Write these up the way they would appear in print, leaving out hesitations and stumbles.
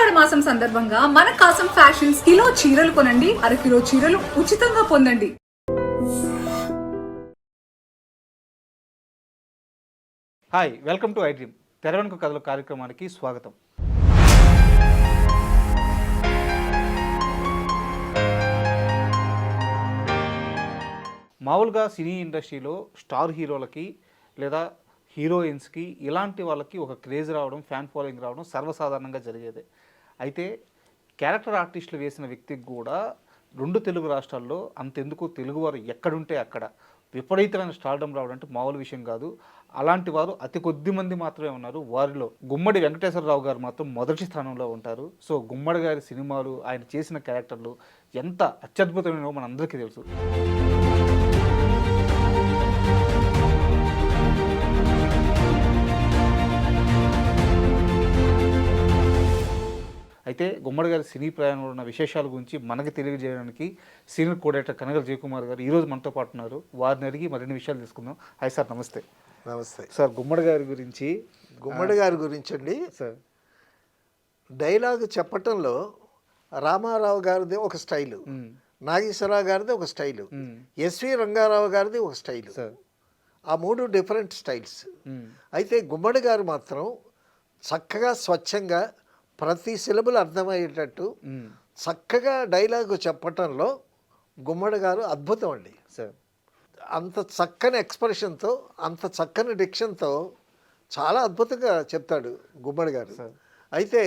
ఆషాఢ మాసం సందర్భంగా మన కాసం ఫ్యాషన్స్ కిలో చీరలు కొనండి, అరకిలో చీరలు ఉచితంగా పొందండి. Hi, welcome to iDream తెరవెనుక కథల కార్యక్రమానికి స్వాగతం. మామూలుగా సినీ ఇండస్ట్రీలో స్టార్ హీరోలకి లేదా హీరోయిన్స్కి ఇలాంటి వాళ్ళకి ఒక క్రేజ్ రావడం, ఫ్యాన్ ఫాలోయింగ్ రావడం సర్వసాధారణంగా జరిగేదే. అయితే క్యారెక్టర్ ఆర్టిస్టులు వేసిన వ్యక్తికి కూడా రెండు తెలుగు రాష్ట్రాల్లో అంతెందుకు తెలుగువారు ఎక్కడుంటే అక్కడ విపరీతమైన స్టార్డమ్ రావడం అంటే మామూలు విషయం కాదు. అలాంటి వారు అతి కొద్ది మంది మాత్రమే ఉన్నారు. వారిలో గుమ్మడి వెంకటేశ్వరరావు గారు మాత్రం మొదటి స్థానంలో ఉంటారు. సో గుమ్మడి గారి సినిమాలు, ఆయన చేసిన క్యారెక్టర్లు ఎంత అత్యద్భుతమైనవో మనందరికీ తెలుసు. అయితే గుమ్మడి గారి సినీ ప్రయాణంలో ఉన్న విశేషాల గురించి మనకి తెలియజేయడానికి సీనియర్ కోఆర్డినేటర్ కనగల జయకుమార్ గారు ఈరోజు మనతో పాటు ఉన్నారు. వారిని అడిగి మరిన్ని విషయాలు తీసుకుందాం. హాయ్ సార్, నమస్తే. నమస్తే సార్, గుమ్మడి గారి గురించి అండి సార్, డైలాగ్ చెప్పటంలో రామారావు గారిది ఒక స్టైలు, నాగేశ్వరరావు గారిది ఒక స్టైలు, ఎస్వి రంగారావు గారిది ఒక స్టైలు. ఆ మూడు డిఫరెంట్ స్టైల్స్. అయితే గుమ్మడి గారు మాత్రం చక్కగా స్వచ్ఛంగా ప్రతి సిలబుల్ అర్థమయ్యేటట్టు చక్కగా డైలాగు చెప్పటంలో గుమ్మడి గారు అద్భుతం అండి. సార్, అంత చక్కని ఎక్స్ప్రెషన్తో, అంత చక్కని డిక్షన్తో చాలా అద్భుతంగా చెప్తాడు గుమ్మడి గారు. అయితే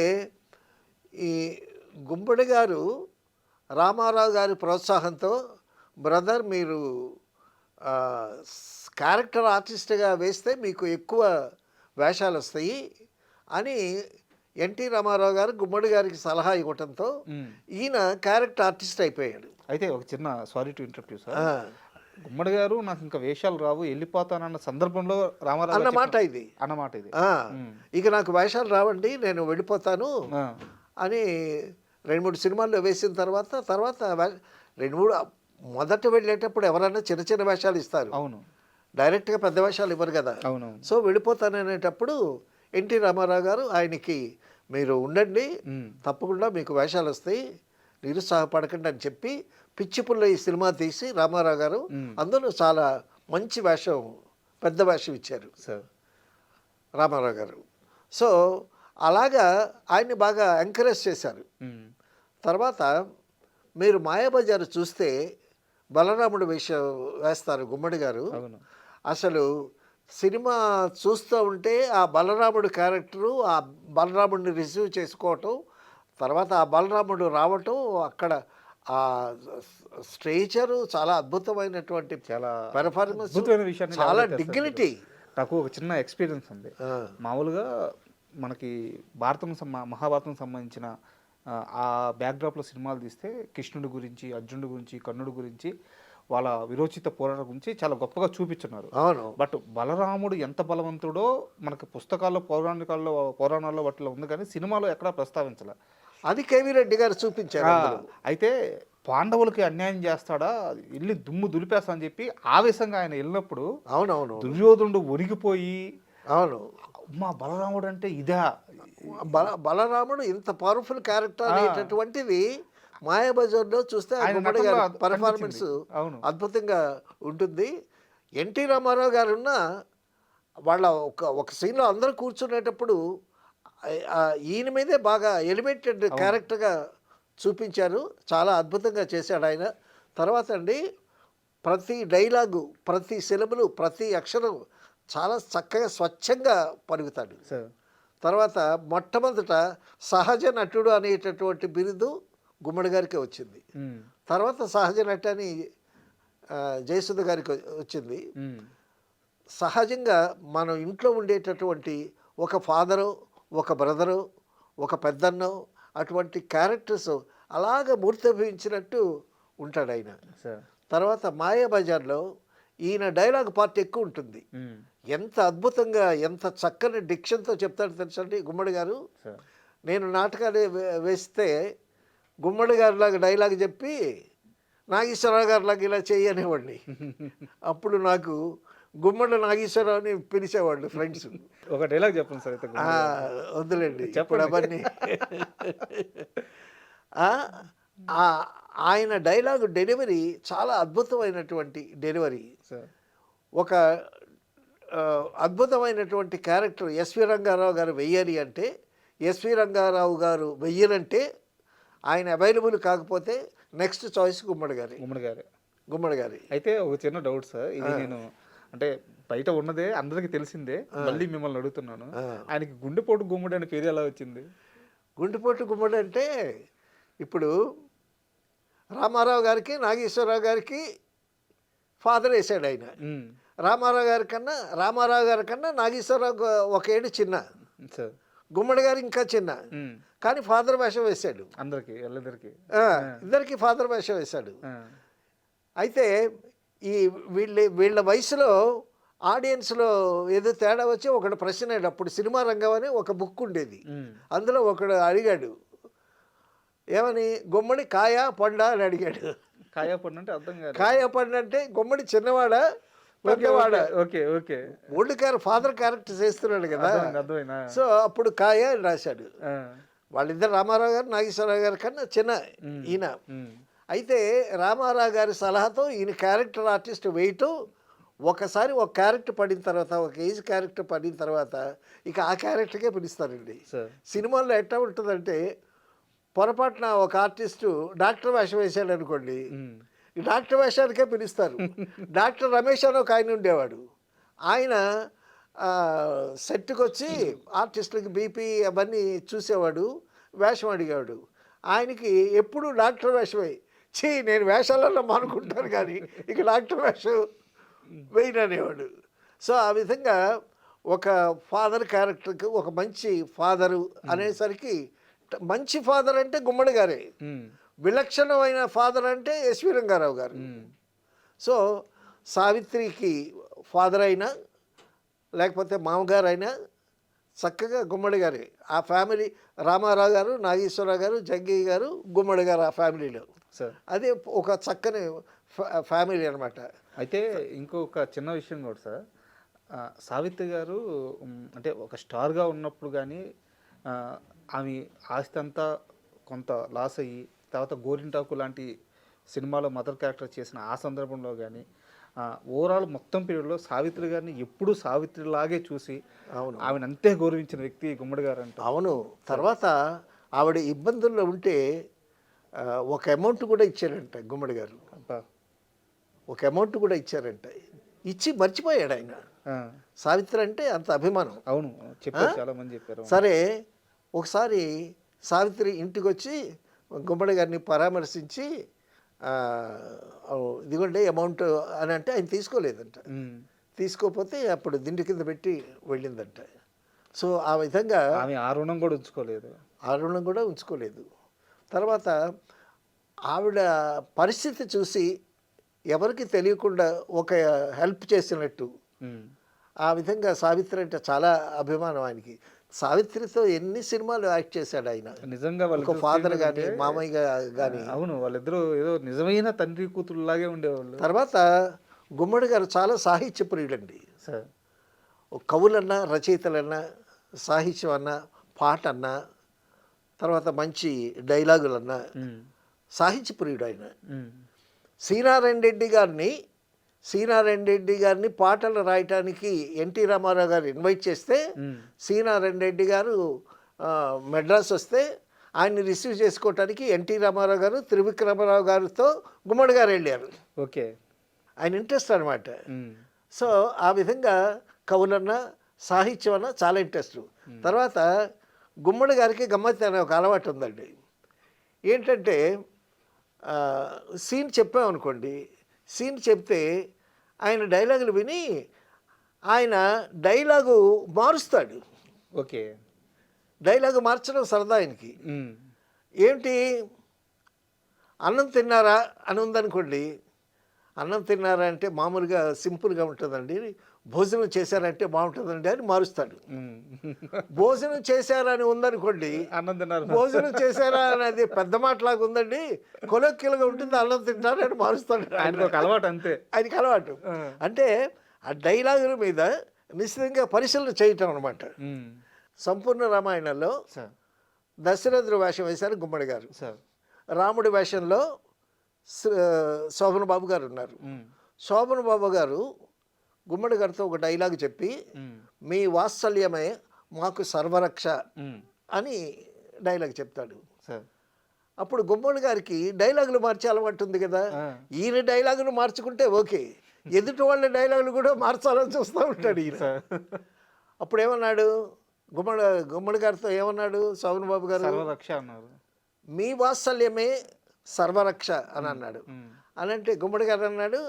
ఈ గుమ్మడి గారు రామారావు గారి ప్రోత్సాహంతో, బ్రదర్ మీరు క్యారెక్టర్ ఆర్టిస్ట్గా వేస్తే మీకు ఎక్కువ వేషాలు వస్తాయి అని ఎన్టీ రామారావు గారు గుమ్మడి గారికి సలహా ఇవ్వటంతో ఈయన క్యారెక్టర్ ఆర్టిస్ట్ అయిపోయాడు. అయితే ఒక చిన్న సారీ టు ఇంటరప్ట్ సార్, గుమ్మడి గారు నాకు ఇంకా వేషాలు రావు వెళ్ళిపోతానన్న సందర్భంలో రామారావు అన్నమాట ఇది. ఇక నాకు వేషాలు రావండి, నేను వెళ్ళిపోతాను అని 2-3 సినిమాల్లో వేసిన తర్వాత 2-3 మొదట వెళ్ళేటప్పుడు ఎవరైనా చిన్న చిన్న వేషాలు ఇస్తారు. అవును, డైరెక్ట్గా పెద్ద వేషాలు ఇవ్వరు కదా. అవును. సో వెళ్ళిపోతాననేటప్పుడు ఎన్టీ రామారావు గారు ఆయనకి మీరు ఉండండి, తప్పకుండా మీకు వేషాలు వస్తాయి, నిరుత్సాహపడకండి అని చెప్పి పిచ్చి పుల్ల ఈ సినిమా తీసి రామారావు గారు అందులో చాలా మంచి వేషం, పెద్ద వేషం ఇచ్చారు సార్ రామారావు గారు. సో అలాగా ఆయన్ని బాగా ఎంకరేజ్ చేశారు. తర్వాత మీరు మాయాబజారు చూస్తే బలరాముడు వేస్తారు గుమ్మడి గారు. అసలు సినిమా చూస్తూ ఉంటే ఆ బలరాముడు క్యారెక్టరు, ఆ బలరాముడిని రిసీవ్ చేసుకోవటం, తర్వాత ఆ బలరాముడు రావటం, అక్కడ ఆ స్ట్రేచరు చాలా అద్భుతమైనటువంటి, చాలా పెర్ఫార్మెన్స్, చాలా డిగ్నిటీ. నాకు ఒక చిన్న ఎక్స్పీరియన్స్ ఉంది. మామూలుగా మనకి మహాభారతం సంబంధించిన ఆ బ్యాక్డ్రాప్లో సినిమాలు తీస్తే కృష్ణుడి గురించి, అర్జునుడి గురించి, కర్ణుడి గురించి, వాళ్ళ విరోచిత పోరాటం గురించి చాలా గొప్పగా చూపించున్నారు. అవును. బట్ బలరాముడు ఎంత బలవంతుడో మనకి పుస్తకాల్లో, పురాణాల్లో వాటిలో ఉంది, కానీ సినిమాలో ఎక్కడా ప్రస్తావించాల. అది కేవీ రెడ్డి గారు చూపించారు. అయితే పాండవులకి అన్యాయం చేస్తాడా, వెళ్ళి దుమ్ము దులిపేస్తా అని చెప్పి ఆవేశంగా ఆయన వెళ్ళినప్పుడు అవునవును దుర్యోధనుడు ఒరిగిపోయి, అవును మా బలరాముడు అంటే ఇదా, బలరాముడు ఇంత పవర్ఫుల్ క్యారెక్టర్ అనేటటువంటిది మాయాబజార్లో చూస్తే గుమ్మడి గారి పర్ఫార్మెన్స్ అద్భుతంగా ఉంటుంది. ఎన్టీ రామారావు గారు ఉన్న వాళ్ళ ఒక సీన్లో అందరూ కూర్చునేటప్పుడు ఈయన మీదే బాగా ఎలివేటెడ్ క్యారెక్టర్గా చూపించారు. చాలా అద్భుతంగా చేశాడు ఆయన. తర్వాత అండి ప్రతి డైలాగు, ప్రతి సిలబులు, ప్రతి అక్షరం చాలా చక్కగా స్వచ్ఛంగా పలుకుతాడు. తర్వాత మొట్టమొదట సహజ నటుడు అనేటటువంటి బిరుదు గుమ్మడి గారికి వచ్చింది. తర్వాత సహజ నటి అని జయసుధ గారికి వచ్చింది. సహజంగా మనం ఇంట్లో ఉండేటటువంటి ఒక ఫాదరు, ఒక బ్రదరు, ఒక పెద్దన్నో అటువంటి క్యారెక్టర్స్ అలాగ మూర్తిభవించినట్టు ఉంటాడు ఆయన. తర్వాత మాయాబజార్లో ఈయన డైలాగ్ పార్ట్ ఎక్కువ ఉంటుంది. ఎంత అద్భుతంగా, ఎంత చక్కని డిక్షన్తో చెప్తాడు తెలుసండి గుమ్మడి గారు. నేను నాటకాలు వేస్తే గుమ్మడి గారిలాగా డైలాగ్ చెప్పి నాగేశ్వరరావు గారిలాగా ఇలా చేయనేవాడిని. అప్పుడు నాకు గుమ్మడి నాగేశ్వరరావు అని పిలిచేవాళ్ళు ఫ్రెండ్స్. ఒక డైలాగ్ చెప్పండి సార్ అయితే. వద్దులేండి ఇప్పుడు అవన్నీ. ఆ, ఆ, ఆయన డైలాగ్ డెలివరీ చాలా అద్భుతమైనటువంటి డెలివరీ. సార్ ఒక అద్భుతమైనటువంటి క్యారెక్టర్ ఎస్వి రంగారావు గారు వెయ్యాలి అంటే, ఎస్వి రంగారావు గారు వెయ్యనంటే ఆయన అవైలబుల్ కాకపోతే నెక్స్ట్ చాయిస్ గుమ్మడి గారి. గుమ్మడి గారి. అయితే ఒక చిన్న డౌట్ సార్, ఇది నేను అంటే బయట ఉన్నదే అందరికీ తెలిసిందే, మళ్ళీ మిమ్మల్ని అడుగుతున్నాను. ఆయనకి గుండెపోటు గుమ్మడి అనే పేరు ఎలా వచ్చింది? గుండెపోటు గుమ్మడి అంటే ఇప్పుడు రామారావు గారికి నాగేశ్వరరావు గారికి ఫాదర్ వేసాడు ఆయన. రామారావు గారి కన్నా నాగేశ్వరరావు ఒక ఏడు చిన్న, గుమ్మడి గారు ఇంకా చిన్న, కానీ ఫాదర్ వేషం వేశాడు. ఇద్దరికి ఫాదర్ వేషం వేశాడు. అయితే ఈ వీళ్ళ వయసులో ఆడియన్స్లో ఏదో తేడా వచ్చి ఒకడు ప్రశ్న అయ్యాడు. అప్పుడు సినిమా రంగం అని ఒక బుక్ ఉండేది, అందులో ఒకడు అడిగాడు ఏమని, గుమ్మడి కాయా పండా అని అడిగాడు. కాయా పండు అంటే అర్థం కాదు. కాయా పండు అంటే గుమ్మడి చిన్నవాడా పెద్దవాడా? Okay okay. Old father character చేస్తున్నాడు కదా, సో అప్పుడు కాయ అని రాశాడు. వాళ్ళిద్దరు రామారావు గారు నాగేశ్వరరావు గారి కన్నా చిన్న ఈయన. అయితే రామారావు గారి సలహాతో ఈయన క్యారెక్టర్ ఆర్టిస్ట్ వేయటం, ఒకసారి ఒక క్యారెక్టర్ పడిన తర్వాత, ఒక ఏజ్ క్యారెక్టర్ పడిన తర్వాత ఇక ఆ క్యారెక్టర్కే పిలుస్తారండి. సినిమాల్లో ఎట్లా ఉంటుందంటే, పొరపాటున ఒక ఆర్టిస్టు డాక్టర్ వేషం వేశాడు అనుకోండి, ఈ డాక్టర్ వేషానికే పిలుస్తారు. డాక్టర్ రమేష్ అని ఒక ఆయన ఉండేవాడు. ఆయన సెట్కి వచ్చి ఆర్టిస్టులకి బీపీ అవన్నీ చూసేవాడు, వేషం అడిగేవాడు. ఆయనకి ఎప్పుడు డాక్టర్ వేషమే. నేను వేషాలలో మానుకుంటాను కానీ ఇక డాక్టర్ వేషం వేయననేవాడు. సో ఆ విధంగా ఒక ఫాదర్ క్యారెక్టర్కి ఒక మంచి ఫాదరు అనేసరికి, మంచి ఫాదర్ అంటే గుమ్మడి గారే, విలక్షణమైన ఫాదర్ అంటే ఎస్వి రంగారావు గారు. సో సావిత్రికి ఫాదర్ అయినా లేకపోతే మామగారు అయినా చక్కగా గుమ్మడి గారే. ఆ ఫ్యామిలీ రామారావు గారు, నాగేశ్వరరావు గారు, జగ్గయ్య గారు, గుమ్మడి గారు, ఆ ఫ్యామిలీలో అదే ఒక చక్కని ఫ్యామిలీ అనమాట. అయితే ఇంకొక చిన్న విషయం కూడా సార్, సావిత్రి గారు అంటే ఒక స్టార్గా ఉన్నప్పుడు కానీ ఆమె ఆస్తి అంతా కొంత లాస్ అయ్యి తర్వాత గోరింటాకు లాంటి సినిమాలో మదర్ క్యారెక్టర్ చేసిన ఆ సందర్భంలో కానీ ఓవరాల్ మొత్తం పీరియడ్లో సావిత్రి గారిని ఎప్పుడూ సావిత్రిలాగే చూసి ఆమెను అంతే గౌరవించిన వ్యక్తి గుమ్మడి గారు అంటే. అవును. తర్వాత ఆవిడ ఇబ్బందుల్లో ఉంటే ఒక అమౌంట్ కూడా ఇచ్చారంట గుమ్మడి గారు. ఒక అమౌంట్ కూడా ఇచ్చారంట, ఇచ్చి మర్చిపోయాడు ఆయన. సావిత్రి అంటే అంత అభిమానం. అవును, చెప్పారు, చాలా మంది చెప్పారు. సరే ఒకసారి సావిత్రి ఇంటికి వచ్చి గుమ్మడి గారిని పరామర్శించి ఇదిగోండి అమౌంట్ అని అంటే ఆయన తీసుకోలేదంట. తీసుకోకపోతే అప్పుడు దిండు కింద పెట్టి వెళ్ళిందంట. సో ఆ విధంగా ఆమె ఆ రుణం కూడా ఉంచుకోలేదు. తర్వాత ఆవిడ పరిస్థితి చూసి ఎవరికి తెలియకుండా ఒక హెల్ప్ చేసినట్టు, ఆ విధంగా సావిత్రి అంటే చాలా అభిమానం ఆయనకి. సావిత్రితో ఎన్ని సినిమాలు యాక్ట్ చేశాడు ఆయన. నిజంగా ఒక ఫాదర్ కానీ మామయ్య కానీ. అవును, వాళ్ళిద్దరూ ఏదో నిజమైన తండ్రి కూతురులాగే ఉండేవాళ్ళు. తర్వాత గుమ్మడి గారు చాలా సాహిత్య ప్రియుడండి. కవులన్నా, రచయితలన్నా, సాహిత్యం అన్నా, పాట అన్నా, తర్వాత మంచి డైలాగులన్నా సాహిత్య ప్రియుడు ఆయన. శ్రీనారాయణ రెడ్డి గారిని పాటలు రాయటానికి ఎన్టీ రామారావు గారు ఇన్వైట్ చేస్తే, శ్రీనారాయణ రెడ్డి గారు మెడ్రాస్ వస్తే ఆయన్ని రిసీవ్ చేసుకోవటానికి ఎన్టీ రామారావు గారు త్రివిక్రమరావు గారితో గుమ్మడి గారు వెళ్ళారు. ఓకే, ఆయన ఇంట్రెస్ట్ అనమాట. సో ఆ విధంగా కవులన్నా, సాహిత్యం అన్నా చాలా ఇంట్రెస్ట్. తర్వాత గుమ్మడి గారికి గమ్మత్తు అనే ఒక అలవాటు ఉందండి. ఏంటంటే సీన్ చెప్పామనుకోండి, సీన్ చెప్తే ఆయన డైలాగులు విని ఆయన డైలాగు మారుస్తాడు. ఓకే, డైలాగు మార్చడం సరదా ఆయనకి. ఏంటి, అన్నం తిన్నారా అని ఉందనుకోండి, అన్నం తిన్నారా అంటే మామూలుగా సింపుల్గా ఉంటుందండి, భోజనం చేశారంటే బాగుంటుందండి అని మారుస్తాడు. భోజనం చేశారని ఉందనుకోండి, అన్నం తిన్నారు, భోజనం చేశారా అనేది పెద్ద మాటలాగా ఉందండి, కొలొక్కిలుగా ఉంటుంది, అన్నం తింటారని మారుస్తాడు. ఆయనకు ఒక అలవాటు, అంతే ఆయనకి అలవాటు. అంటే ఆ డైలాగుల మీద నిశ్చితంగా పరిశీలన చేయటం అనమాట. ఉమ్. సంపూర్ణ రామాయణంలో సార్ దశరథుడు వేషం వేశారు గుమ్మడి గారు. సార్. రాముడి వేషంలో శోభన్ బాబు గారు ఉన్నారు. ఉమ్. శోభన్ బాబు గారు గుమ్మడి గారితో ఒక డైలాగ్ చెప్పి ఉమ్. మీ వాత్సల్యమే మాకు సర్వరక్ష ఉమ్. అని డైలాగ్ చెప్తాడు. సార్. అప్పుడు గుమ్మడి గారికి డైలాగులు మార్చే అలవాటు ఉంది కదా. ఆ. ఈయన డైలాగులు మార్చుకుంటే ఓకే, ఎదుటి వాళ్ళ డైలాగులు కూడా మార్చాలని చూస్తూ ఉంటాడు ఈయన. సార్. అప్పుడు ఏమన్నాడు గుమ్మడి గారితో ఏమన్నాడు శోభన్ బాబు గారు? సర్వరక్ష అన్నారు. మీ వాత్సల్యమే సర్వరక్ష అని అన్నాడు. ఉమ్. అని అంటే గుమ్మడి గారు అన్నాడు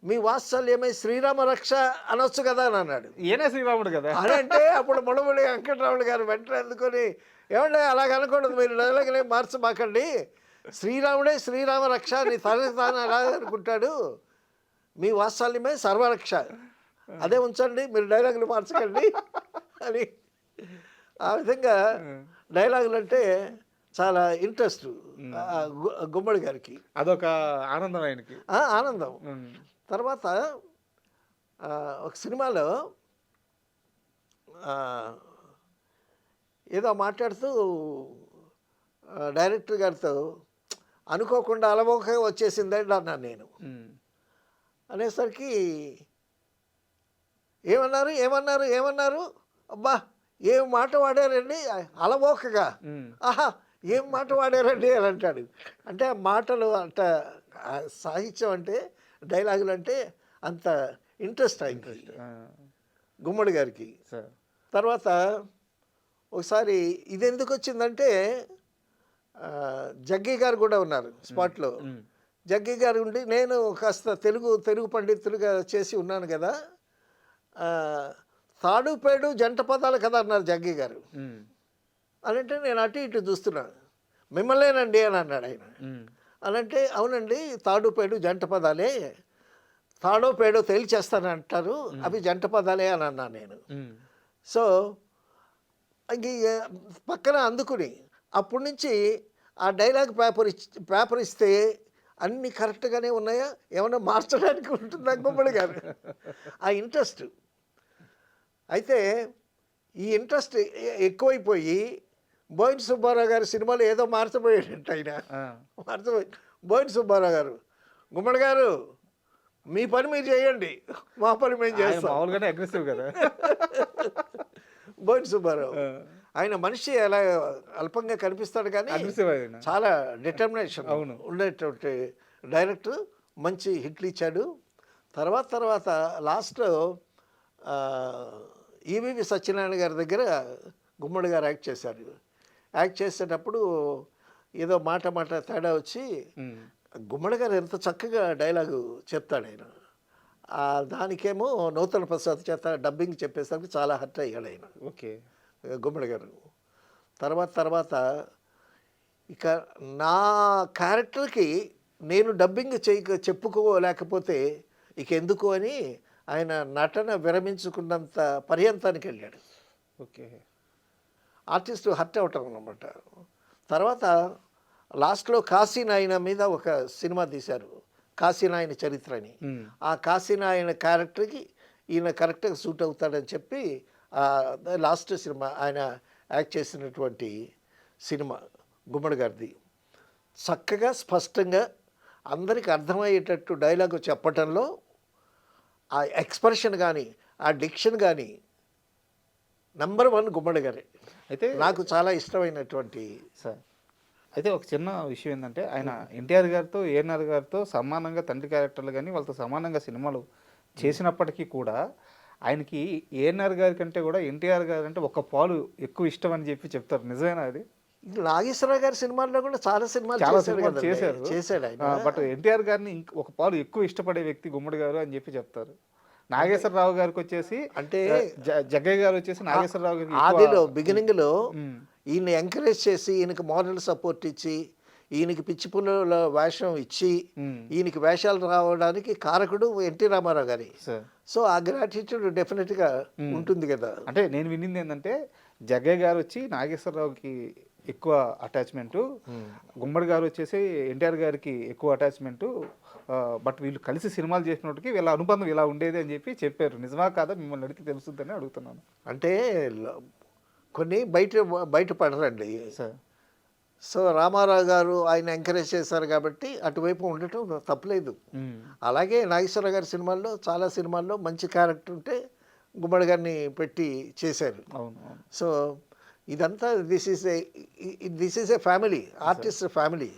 మీ వాత్సల్యమే శ్రీరామ రక్ష అనొచ్చు కదా అని అన్నాడు. ఈయనే శ్రీరాముడు కదా. అని అంటే అప్పుడు ముడముడి వెంకటరాముడు గారు వెంటనే అందుకొని ఏమంటే అలాగ అనకూడదు, మీరు డైలాగులే మార్చమాకండి, శ్రీరాముడే శ్రీరామ రక్ష అని తనని తాను అలా అనుకుంటాడు, మీ వాత్సల్యమే సర్వరక్ష అదే ఉంచండి, మీరు డైలాగులు మార్చకండి అని. ఆ విధంగా డైలాగులు అంటే చాలా ఇంట్రెస్ట్ గుమ్మడి గారికి. అదొక ఆనందం ఆయనకి. ఆనందం. ఉమ్. తర్వాత ఒక సినిమాలో ఏదో మాట్లాడుతూ డైరెక్టర్ గారితో అనుకోకుండా అలవోకగా వచ్చేసిందండి అన్నాను నేను. ఉమ్. అనేసరికి ఏమన్నారు ఏమన్నారు ఏమన్నారు అబ్బా ఏం మాట వాడారండి అలవోకగా, ఉమ్. ఆహా ఏం మాట వాడారండి అని అంటాడు. అంటే ఆ మాటలు అంత సాహిత్యం అంటే డైలాగులు అంటే అంత ఇంట్రెస్ట్ అయింది గుమ్మడి గారికి. సార్. తర్వాత ఒకసారి ఇది ఎందుకు వచ్చిందంటే జగ్గీ గారు కూడా ఉన్నారు స్పాట్లో. జగ్గీ గారు ఉండి నేను కాస్త తెలుగు పండితులుగా చేసి ఉన్నాను కదా, తాడుపేడు జంట పదాలు కదా అన్నారు జగ్గీ గారు. అని అంటే నేను అటు ఇటు చూస్తున్నాను, మిమ్మల్నేనండి అని అన్నాడు ఆయన. అనంటే అవునండి తాడుపేడు జంట పదాలే, తాడో పేడో తేల్చేస్తాను అంటారు, అవి జంట పదాలే అని అన్నాను నేను. సో ఇంక పక్కన అందుకుని అప్పటి నుంచి ఆ డైలాగ్ పేపర్ ఇస్తే అన్నీ కరెక్ట్గానే ఉన్నాయా, ఏమన్నా మార్చడానికి ఉంటుందా గుమ్మడి గారు. ఆ ఇంట్రెస్ట్ అయితే ఈ ఇంట్రెస్ట్ ఎక్కువైపోయి బోయిన సుబ్బారావు గారి సినిమాలో ఏదో మార్చబోయేటట్టు ఆయన మార్చబోయి బోయిన సుబ్బారావు గారు గుమ్మడి గారు మీ పని మీరు చేయండి, మా పని మేము చేస్తాం. మామూలుగానే అగ్రెసివ్ కదా బోయిన సుబ్బారావు. ఆయన మనిషి అలా అల్పంగా కనిపిస్తాడు కానీ చాలా డిటర్మినేషన్ ఉండేటువంటి డైరెక్టర్. మంచి హిట్లు ఇచ్చాడు. తర్వాత లాస్ట్లో ఈవీవి సత్యనారాయణ గారి దగ్గర గుమ్మడి గారు యాక్ట్ చేశారు. యాక్ట్ చేసేటప్పుడు ఏదో మాట తేడా వచ్చి గుమ్మడి గారు ఎంత చక్కగా డైలాగు చెప్తాడు ఆయన. దానికేమో నూతన ప్రసాద్ చేత డబ్బింగ్ చెప్పేసరికి చాలా హర్ట్ అయ్యాడు ఆయన. ఓకే గుమ్మడి గారు. తర్వాత ఇక నా క్యారెక్టర్కి నేను డబ్బింగ్ చెప్పుకోలేకపోతే ఇక ఎందుకు అని ఆయన నటన విరమించుకున్నంత పర్యంతానికి వెళ్ళాడు. ఓకే. ఆర్టిస్టు హర్ట్ అవటం అన్నమాట. తర్వాత లాస్ట్లో కాశీనాయన మీద ఒక సినిమా తీశారు, కాశీనాయన చరిత్ర అని. ఆ కాశీనాయన క్యారెక్టర్కి ఈయన కరెక్ట్గా సూట్ అవుతాడని చెప్పి లాస్ట్ సినిమా ఆయన యాక్ట్ చేసినటువంటి సినిమా గుమ్మడి గారిది. చక్కగా స్పష్టంగా అందరికీ అర్థమయ్యేటట్టు డైలాగు చెప్పటంలో ఆ ఎక్స్ప్రెషన్ కానీ ఆ డిక్షన్ కానీ నంబర్ 1 గుమ్మడి గారే. అయితే నాకు చాలా ఇష్టమైనటువంటి సార్. అయితే ఒక చిన్న విషయం ఏంటంటే ఆయన ఎన్టీఆర్ గారితో ఏఎన్ఆర్ గారితో సమానంగా తండ్రి క్యారెక్టర్లు కానీ వాళ్ళతో సమానంగా సినిమాలు చేసినప్పటికీ కూడా ఆయనకి ఏఎన్ఆర్ గారి కంటే కూడా ఎన్టీఆర్ గారు అంటే ఒక పాలు ఎక్కువ ఇష్టం అని చెప్పి చెప్తారు. నిజమేనా అది? నాగేశ్వరరావు గారి సినిమాల్లో కూడా చాలా సినిమాలు చేశాడు ఆయన. బట్ ఎన్టీఆర్ గారిని ఒక పాలు ఎక్కువ ఇష్టపడే వ్యక్తి గుమ్మడి గారు అని చెప్పి చెప్తారు. నాగేశ్వరరావు గారికి వచ్చేసి అంటే జగ్గయ్య గారు వచ్చేసి నాగేశ్వరరావు గారికి ఆదిలో బిగినింగ్లో ఈయన ఎంకరేజ్ చేసి ఈయనకి మోరల్ సపోర్ట్ ఇచ్చి ఈయనకి పిచ్చి పుల్ల వేషం ఇచ్చి ఈయనకి వేషాలు రావడానికి కారకుడు ఎన్టీ రామారావు గారి. సో ఆ గ్రాటిట్యూడ్ డెఫినెట్గా ఉంటుంది కదా. అంటే నేను వినింది ఏంటంటే జగ్గయ్య గారు వచ్చి నాగేశ్వరరావుకి ఎక్కువ అటాచ్మెంటు, గుమ్మడి గారు వచ్చేసి ఎన్టీఆర్ గారికి ఎక్కువ అటాచ్మెంటు. బట్ వీళ్ళు కలిసి సినిమాలు చేసినప్పటికీ వీళ్ళ అనుబంధం ఇలా ఉండేది అని చెప్పి చెప్పారు. నిజమా కాదా మిమ్మల్ని అడిగితే తెలుస్తుందని అడుగుతున్నాను అంటే కొన్ని బయట పడరండి. సార్. సో రామారావు గారు ఆయన ఎంకరేజ్ చేశారు కాబట్టి అటువైపు ఉండటం తప్పలేదు. అలాగే నాగేశ్వర గారి సినిమాల్లో చాలా సినిమాల్లో మంచి క్యారెక్టర్ ఉంటే గుమ్మడి గారిని పెట్టి చేశారు. అవును అవును. సో ఇదంతా this is a family, artist family.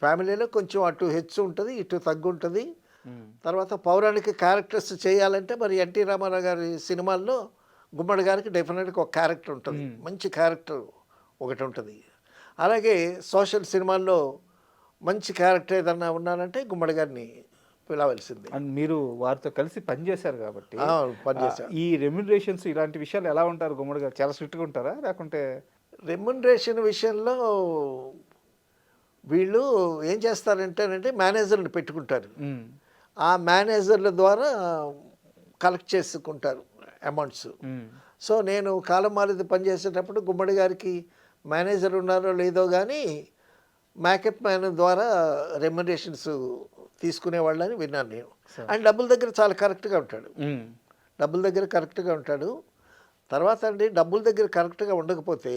ఫ్యామిలీలో కొంచెం అటు హెచ్చు ఉంటుంది, ఇటు తగ్గు ఉంటుంది. తర్వాత పౌరాణిక క్యారెక్టర్స్ చేయాలంటే మరి ఎన్టీ రామారావు గారి సినిమాల్లో గుమ్మడి గారికి డెఫినెట్గా ఒక క్యారెక్టర్ ఉంటుంది, మంచి క్యారెక్టర్ ఒకటి ఉంటుంది. అలాగే సోషల్ సినిమాల్లో మంచి క్యారెక్టర్ ఏదన్నా ఉన్నానంటే గుమ్మడి గారిని పిలవలసింది. అండ్ మీరు వారితో కలిసి పనిచేశారు కాబట్టి పనిచేశారు. ఈ రెమ్యునరేషన్స్ ఇలాంటి విషయాలు ఎలా ఉంటారు గుమ్మడి గారు? చాలా స్ట్రిక్ట్గా ఉంటారా లేకుంటే? రెమ్యునరేషన్ విషయంలో వీళ్ళు ఏం చేస్తారంటేనంటే మేనేజర్ని పెట్టుకుంటారు. ఆ మేనేజర్ల ద్వారా కలెక్ట్ చేసుకుంటారు అమౌంట్స్. సో నేను కాలం మారేది పనిచేసేటప్పుడు గుమ్మడి గారికి మేనేజర్ ఉన్నారో లేదో కానీ మేకప్ మ్యాన్ ద్వారా రెమ్యునరేషన్స్ తీసుకునేవాళ్ళని విన్నాను నేను. అండ్ డబ్బుల దగ్గర చాలా కరెక్ట్గా ఉంటాడు. డబ్బుల దగ్గర కరెక్ట్గా ఉంటాడు. తర్వాత అండి డబ్బుల దగ్గర కరెక్ట్గా ఉండకపోతే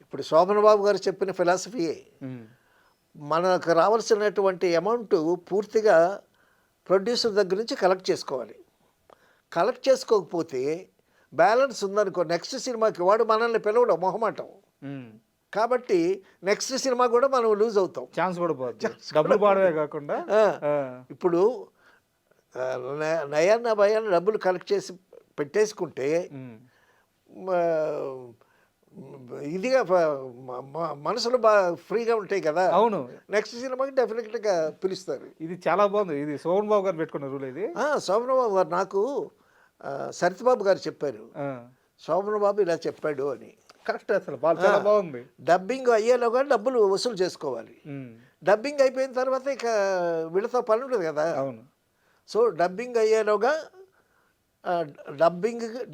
ఇప్పుడు శోభన్ బాబు గారు చెప్పిన ఫిలాసఫీయే, మనకు రావాల్సినటువంటి అమౌంట్ పూర్తిగా ప్రొడ్యూసర్ దగ్గర నుంచి కలెక్ట్ చేసుకోవాలి. కలెక్ట్ చేసుకోకపోతే బ్యాలెన్స్ ఉందనుకో నెక్స్ట్ సినిమాకి వాడు మనల్ని పిలవడం మొహమాటం. కాబట్టి నెక్స్ట్ సినిమా కూడా మనం లూజ్ అవుతాం, ఛాన్స్ కూడా పోతుంది. డబ్బులు పాడవే కాకుండా ఇప్పుడు నయాన్న భయాన్ని డబ్బులు కలెక్ట్ చేసి పెట్టేసుకుంటే ఇదిగా మనసులో బాగా ఫ్రీగా ఉంటాయి కదా. అవును, నెక్స్ట్ సినిమాకి డెఫినెట్గా పిలుస్తారు. ఇది చాలా బాగుంది. ఇది శోభన్ బాబు గారు పెట్టుకున్న రూల్ ఇది. శోభన్ బాబు గారు నాకు సరితబాబు గారు చెప్పారు, శోభన్ బాబు ఇలా చెప్పాడు అని. కరెక్ట్, అసలు చాలా బాగుంది. డబ్బింగ్ అయ్యేలోగా డబ్బులు వసూలు చేసుకోవాలి. డబ్బింగ్ అయిపోయిన తర్వాత ఇక వీళ్ళతో పని ఉంటుంది కదా. అవును. సో డబ్బింగ్ అయ్యేలోగా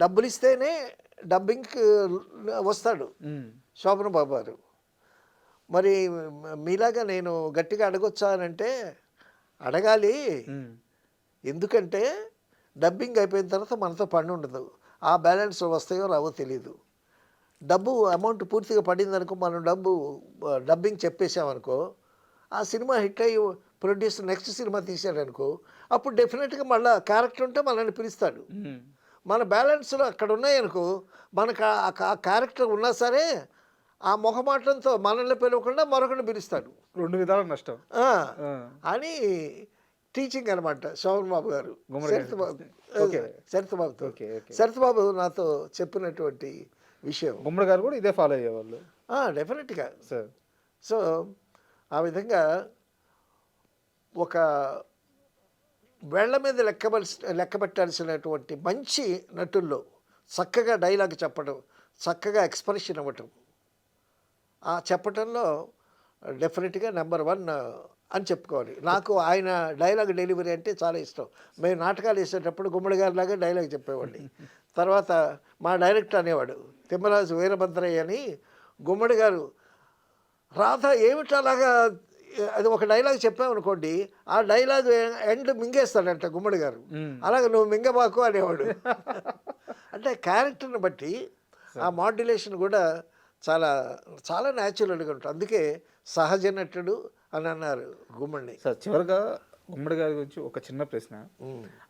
డబ్బులు ఇస్తేనే డబ్బింగ్కి వస్తాడు శోభన్ బాబు గారు. మరి మీలాగా నేను గట్టిగా అడగొచ్చా అని అంటే అడగాలి. ఎందుకంటే డబ్బింగ్ అయిపోయిన తర్వాత మనతో పని ఉండదు. ఆ బ్యాలెన్స్ వస్తాయో రావో తెలీదు. డబ్బు అమౌంట్ పూర్తిగా పడిందనుకో, మనం డబ్బింగ్ చెప్పేసామనుకో, ఆ సినిమా హిట్ అయ్యి ప్రొడ్యూసర్ నెక్స్ట్ సినిమా తీశాడనుకో, అప్పుడు డెఫినెట్గా మళ్ళీ క్యారెక్టర్ ఉంటే మనల్ని పిలుస్తాడు. మన బ్యాలెన్స్లో అక్కడ ఉన్నాయనుకో, మనకు ఆ క్యారెక్టర్ ఉన్నా సరే ఆ మొహమాటంతో మనల్ని పిలవకుండా మరొకరిని పిలుస్తాడు. రెండు విధాల నష్టం అని టీచింగ్ అనమాట శోభన్ బాబు గారు సరితబాబు నాతో చెప్పినటువంటి విషయం. గుమ్మడి గారు కూడా ఇదే ఫాలో అయ్యేవాళ్ళు డెఫినెట్గా. సో ఆ విధంగా ఒక వేళ్ల మీద లెక్క పెట్టాల్సినటువంటి మంచి నటుల్లో చక్కగా డైలాగ్ చెప్పడం, చక్కగా ఎక్స్ప్రెషన్ ఇవ్వటం, ఆ చెప్పటంలో డెఫినెట్గా నెంబర్ 1 అని చెప్పుకోవాలి. నాకు ఆయన డైలాగ్ డెలివరీ అంటే చాలా ఇష్టం. మేము నాటకాలు వేసేటప్పుడు గుమ్మడి గారిలాగా డైలాగ్ చెప్పేవాడిని. తర్వాత మా డైరెక్టర్ అనేవాడు తిమ్మరాజు వీరభద్రయ్య అని, గుమ్మడి గారు రాధ ఏమిటి అలాగా, అది ఒక డైలాగ్ చెప్పామనుకోండి, ఆ డైలాగ్ ఎండ్ మింగేస్తాడంట గుమ్మడి గారు. అలాగే నువ్వు మింగబాకు అనేవాడు. అంటే క్యారెక్టర్ని బట్టి ఆ మాడ్యులేషన్ కూడా చాలా చాలా న్యాచురల్గా ఉంటుంది. అందుకే సహజ నటుడు అని అన్నారు గుమ్మడిని. సార్, చివరిగా గుమ్మడి గారి గురించి ఒక చిన్న ప్రశ్న.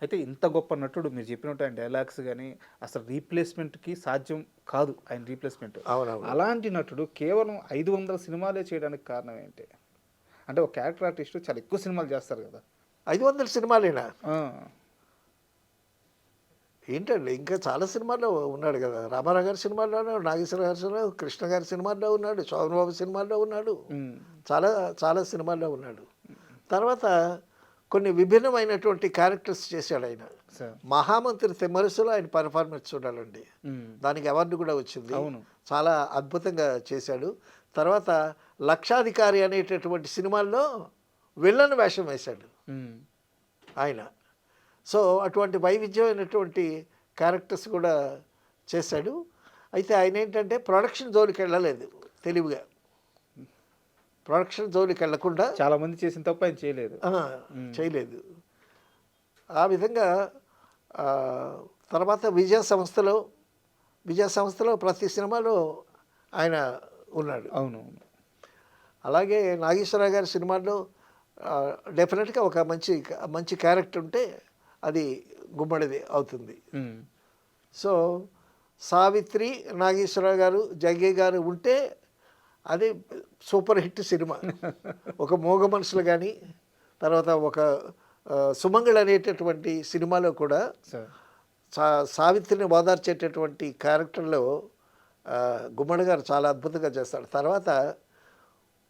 అయితే ఇంత గొప్ప నటుడు, మీరు చెప్పినట్టు ఆయన డైలాగ్స్ కానీ అసలు రీప్లేస్మెంట్కి సాధ్యం కాదు ఆయన రీప్లేస్మెంట్. అవునవును. అలాంటి నటుడు కేవలం 500 సినిమాలే చేయడానికి కారణం ఏంటి? అంటే ఒక క్యారెక్టర్ ఆర్టిస్టు చాలా ఎక్కువ సినిమాలు చేస్తారు కదా. 500 సినిమాలేనా ఏంటండి, ఇంకా చాలా సినిమాల్లో ఉన్నాడు కదా. రామారావు గారి సినిమాల్లో ఉన్నాడు, నాగేశ్వర గారి సినిమా, కృష్ణ గారి సినిమాల్లో ఉన్నాడు, శోభన్ బాబు సినిమాల్లో ఉన్నాడు, చాలా చాలా సినిమాల్లో ఉన్నాడు. తర్వాత కొన్ని విభిన్నమైనటువంటి క్యారెక్టర్స్ చేశాడు ఆయన. మహామంత్రి తిమ్మరసులో ఆయన పర్ఫార్మెన్స్ చూడాలండి, దానికి అవార్డు కూడా వచ్చింది. చాలా అద్భుతంగా చేశాడు. తర్వాత లక్షాధికారి అనేటటువంటి సినిమాల్లో విలన్ వేషం వేశాడు ఆయన. సో అటువంటి వైవిధ్యమైనటువంటి క్యారెక్టర్స్ కూడా చేశాడు. అయితే ఆయన ఏంటంటే ప్రొడక్షన్ జోలికి వెళ్ళలేదు. తెలివిగా ప్రొడక్షన్ జోలికి వెళ్లకుండా చాలా మంది చేసిన తప్పు ఆయన చేయలేదు. చేయలేదు. ఆ విధంగా ఆ, తర్వాత విజయ సంస్థలో ప్రతి సినిమాలో ఆయన ఉన్నాడు. అవును. అలాగే నాగేశ్వరరావు గారి సినిమాల్లో డెఫినెట్గా ఒక మంచి క్యారెక్టర్ ఉంటే అది గుమ్మడిది అవుతుంది. సో సావిత్రి, నాగేశ్వరరావు గారు, జగ్గయ్య గారు ఉంటే అది సూపర్ హిట్ సినిమా. ఒక మోగ మనుషులు కానీ, తర్వాత ఒక సుమంగళ అనేటటువంటి సినిమాలో కూడా సావిత్రిని ఓదార్చేటటువంటి క్యారెక్టర్లో గుమ్మడి గారు చాలా అద్భుతంగా చేస్తాడు. తర్వాత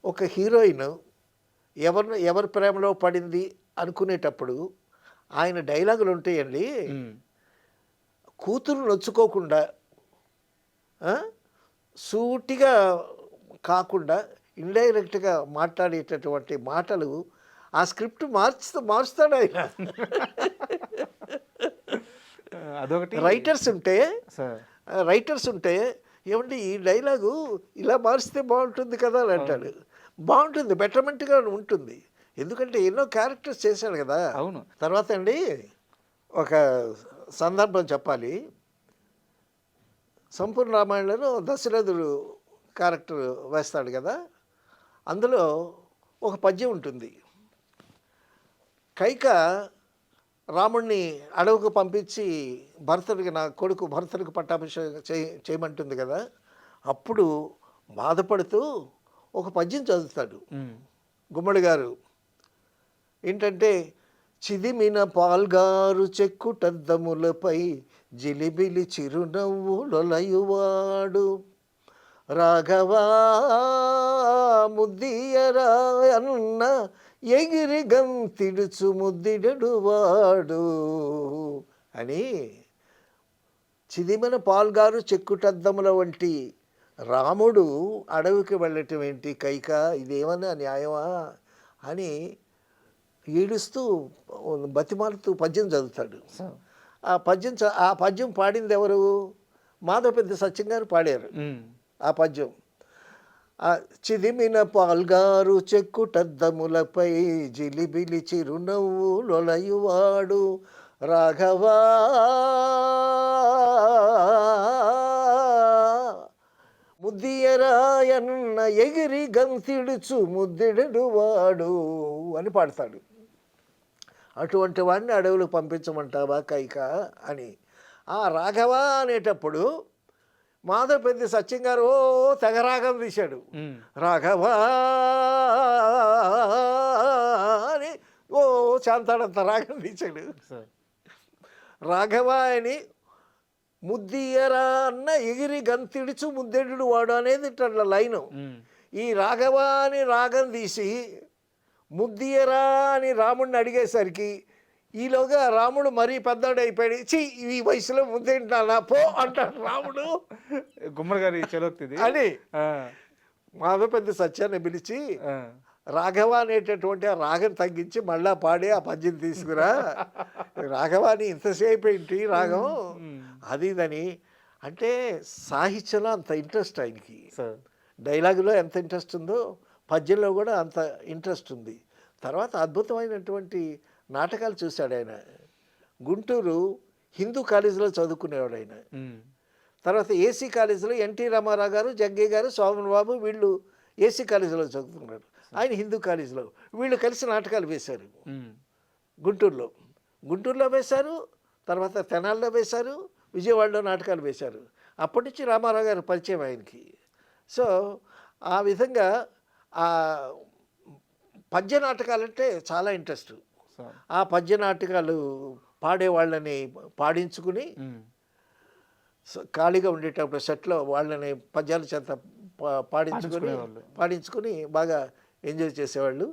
ఒక హీరోయిన్ ఎవరి ప్రేమలో పడింది అనుకునేటప్పుడు ఆయన డైలాగులు ఉంటాయండి. కూతురు నొచ్చుకోకుండా సూటిగా కాకుండా ఇండైరెక్ట్గా మాట్లాడేటటువంటి మాటలు ఆ స్క్రిప్ట్ మారుస్తాడు ఆయన. అదొకటి. రైటర్స్ ఉంటే ఏమండి ఈ డైలాగు ఇలా మారిస్తే బాగుంటుంది కదా అని అంటాడు. బాగుంటుంది, బెటర్మెంట్గా ఉంటుంది. ఎందుకంటే ఎన్నో క్యారెక్టర్స్ చేశాడు కదా. అవును. తర్వాత అండి ఒక సందర్భం చెప్పాలి. సంపూర్ణ రామాయణంలో దశరథుడు క్యారెక్టర్ వేస్తాడు కదా. అందులో ఒక పద్యం ఉంటుంది. కైక రాముణ్ణి అడవుకు పంపించి నా కొడుకు భరతుడికి పట్టాభిషేకం చేయమంటుంది కదా. అప్పుడు బాధపడుతూ ఒక పద్యం చదువుతాడు గుమ్మడి గారు. ఏంటంటే, చిదిమిన పాల్గారు చెక్కుటద్దములపై జిలిబిలి చిరునవ్వులొలయువాడు రాఘవా ముద్దియరా అన్న ఎగిరి గంతిడుచు ముద్దిడడువాడు అని. చిదిమిన పాల్గారు చెక్కుటద్దముల వంటి రాముడు అడవికి వెళ్ళటం ఏంటి కైక, ఇదేమన్నా న్యాయమా అని ఏడుస్తూ బతిమాలుతూ పద్యం చదువుతాడు. ఆ పద్యం పాడింది ఎవరు? మాధవపెద్ది సత్యం గారు పాడారు ఆ పద్యం. చిదిమిన పాల్గారు చెక్కుటద్దములపై జిలిబిలి చిరునవ్వులొలయువాడు రాఘవా ముద్దియరాయన్న ఎగిరి గంతిడుచు ముద్దిడువాడు అని పాడతాడు. అటువంటి వాడిని అడవులకు పంపించమంటావా కైక అని. ఆ రాఘవ అనేటప్పుడు మాధవపెద్ది సత్యం గారు తెగ రాగం తీశాడు. రాఘవా అని చాంతాడంత రాగం తీశాడు. రాఘవ అని ముద్దియరా అన్న ఎగిరి గంతిడుచు ముద్దెడు వాడు అనేది ఇట్లా లైను. ఈ రాఘవ అని రాగం తీసి ముద్దియరా అని రాముడిని అడిగేసరికి ఈలోగా రాముడు మరీ పెద్దోడైపోయాడు. ఈ వయసులో ముద్దేంటానా పో అంటాడు రాముడు. గుమ్మడి గారి చలోక్తిది అని మాధవపెద్ది సత్యాన్ని పిలిచి రాఘవ అనేటటువంటి ఆ రాగం తగ్గించి మళ్ళా పాడి ఆ పద్యం తీసుకురా. రాఘవాని ఇంతసేపు ఏంటి రాగం అది ఇదని. అంటే సాహిత్యంలో అంత ఇంట్రెస్ట్ ఆయనకి. డైలాగులో ఎంత ఇంట్రెస్ట్ ఉందో పద్యంలో కూడా అంత ఇంట్రెస్ట్ ఉంది. తర్వాత అద్భుతమైనటువంటి నాటకాలు చూశాడు ఆయన. గుంటూరు హిందూ కాలేజీలో చదువుకునేవాడు ఆయన. తర్వాత ఏసీ కాలేజీలో ఎన్టీ రామారావు గారు, జగ్గయ్య గారు, సోమన్ బాబు వీళ్ళు ఏసీ కాలేజీలో చదువుకున్నారు. ఆయన హిందూ కాలేజీలో. వీళ్ళు కలిసి నాటకాలు వేశారు గుంటూరులో వేశారు. తర్వాత తెనాల్లో వేశారు, విజయవాడలో నాటకాలు వేశారు. అప్పటి నుంచి రామారావు గారు పరిచయం ఆయనకి. సో ఆ విధంగా ఆ పద్య నాటకాలంటే చాలా ఇంట్రెస్ట్. ఆ పద్య నాటకాలు పాడేవాళ్ళని పాడించుకుని ఖాళీగా ఉండేటప్పుడు సెట్లో వాళ్ళని పద్యాల చేత పాడించుకుని బాగా ఎంజాయ్ చేసేవాళ్ళు.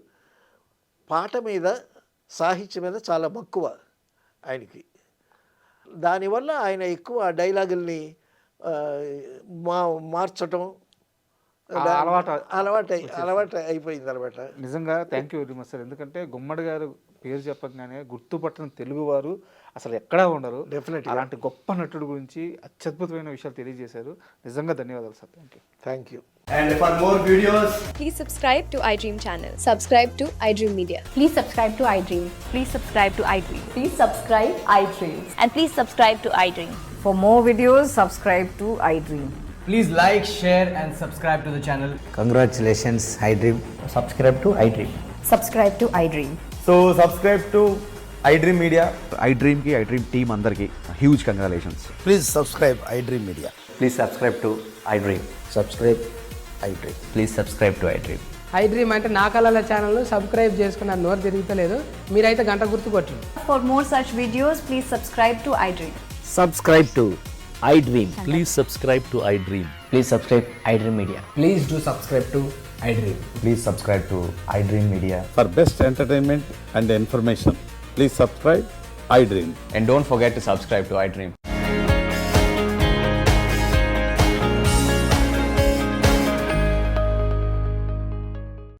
పాట మీద, సాహిత్యం మీద చాలా మక్కువ ఆయనకి. దానివల్ల ఆయన ఎక్కువ డైలాగుల్ని మార్చటం అలవాటు అయిపోయింది అనమాట. నిజంగా thank you very much sir. ఎందుకంటే గుమ్మడి గారు పేరు చెప్పగానే గుర్తుపట్టిన తెలుగువారు అసలు ఎక్కడా ఉండరు. Definitely. అలాంటి గొప్ప నటుడు గురించి అత్యద్భుతమైన విషయాలు తెలియజేశారు. నిజంగా ధన్యవాదాలు sir. Thank you. And for more videos, Please subscribe to iDream channel. Subscribe to iDream Media. Please subscribe to iDream. Please subscribe to iDream. Please subscribe iDream. And please subscribe to iDream. For more videos, subscribe to iDream. please like, share, and subscribe to the channel. Congratulations, iDream. Subscribe to iDream. Subscribe to iDream. So subscribe to iDream Media. iDream ki iDream team andarki huge congratulations. Please subscribe iDream Media. Please subscribe to iDream. Subscribe iDream. Please subscribe to iDream. iDream అంటే నా కళల channel subscribe చేసుకున్న నోరు తిరుగుతలేదు, మీరైతే గంట గుర్తు కొట్టండి. For more such videos, please subscribe to iDream. Subscribe to iDream. Please subscribe to iDream. Please subscribe iDream Media. Please do subscribe to iDream. Please subscribe to iDream Media. For best entertainment and information, please subscribe iDream. And don't forget to subscribe to iDream.